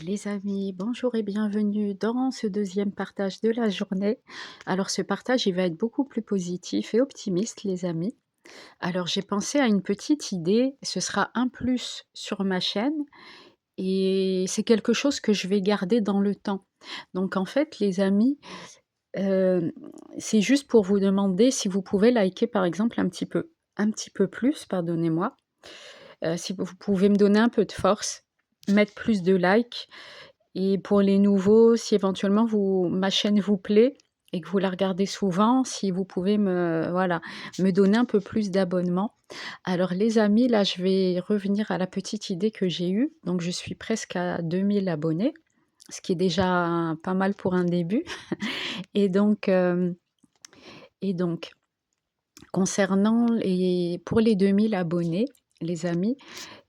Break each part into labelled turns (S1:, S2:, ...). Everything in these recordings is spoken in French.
S1: Les amis, bonjour et bienvenue dans ce deuxième partage de la journée. Alors ce partage, il va être beaucoup plus positif et optimiste, les amis. Alors j'ai pensé à une petite idée, ce sera un plus sur ma chaîne et c'est quelque chose que je vais garder dans le temps. Donc en fait, les amis, euh, c'est juste pour vous demander si vous pouvez liker par exemple un petit peu plus, pardonnez-moi. Si vous pouvez me donner un peu de force, mettre plus de likes. Et pour les nouveaux, si éventuellement ma chaîne vous plaît et que vous la regardez souvent, si vous pouvez me donner un peu plus d'abonnements. Alors les amis, là, je vais revenir à la petite idée que j'ai eue. Donc je suis presque à 2000 abonnés, ce qui est déjà pas mal pour un début. Et donc, hem et donc concernant pour les 2000 abonnés, les amis,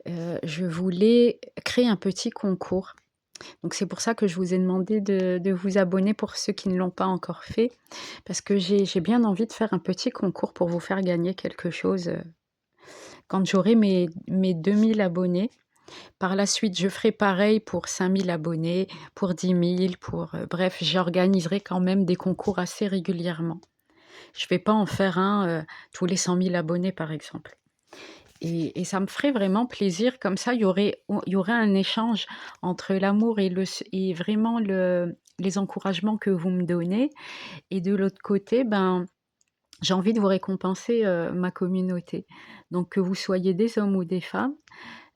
S1: je voulais créer un petit concours. Donc c'est pour ça que je vous ai demandé de vous abonner pour ceux qui ne l'ont pas encore fait, parce que j'ai bien envie de faire un petit concours pour vous faire gagner quelque chose, quand j'aurai mes 2000 abonnés. Par la suite, je ferai pareil pour 5000 abonnés, pour 10 000, bref, j'organiserai quand même des concours assez régulièrement. Je ne vais pas en faire un, tous les 100 000 abonnés, par exemple. Et ça me ferait vraiment plaisir, comme ça il y aurait un échange entre l'amour et vraiment les encouragements que vous me donnez et de l'autre côté, ben, j'ai envie de vous récompenser, ma communauté. Donc que vous soyez des hommes ou des femmes,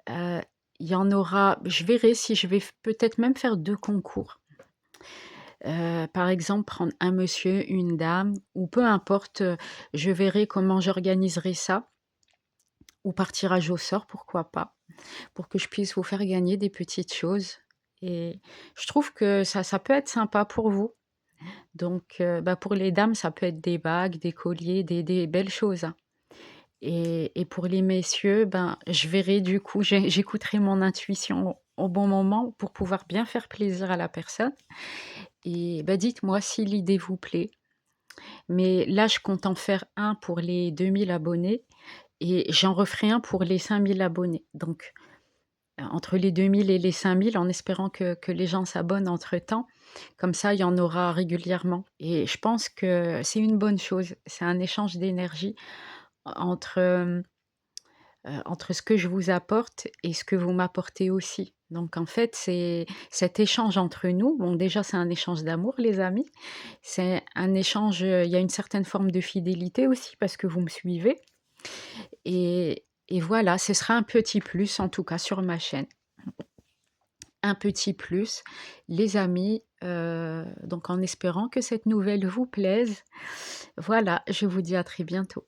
S1: heu, il y en aura je verrai si je vais peut-être même faire 2 concours. Par exemple, prendre un monsieur, une dame ou peu importe, je verrai comment j'organiserai ça ou par tirage au sort, pourquoi pas? Pour que je puisse vous faire gagner des petites choses et je trouve que ça peut être sympa pour vous. Donc bah, pour les dames, ça peut être des bagues, des colliers, des belles choses, hein, et pour les messieurs, ben, je verrai du coup, j'écouterai mon intuition au bon moment pour pouvoir bien faire plaisir à la personne et bah, dites-moi si l'idée vous plaît. Mais là, je compte en faire un pour les 2000 abonnés et j'en referai un pour les 5000 abonnés. Donc entre les 2000 et les 5000 en espérant que les gens s'abonnent entre-temps. Comme ça, il y en aura régulièrement et je pense que c'est une bonne chose. C'est un échange d'énergie entre ce que je vous apporte et ce que vous m'apportez aussi. Donc en fait, c'est cet échange entre nous. Bon, déjà, c'est un échange d'amour, les amis. C'est un échange, il y a une certaine forme de fidélité aussi parce que vous me suivez et voilà, ce sera un petit plus en tout cas sur ma chaîne. Un petit plus, les amis, donc en espérant que cette nouvelle vous plaise. Voilà, je vous dis à très bientôt.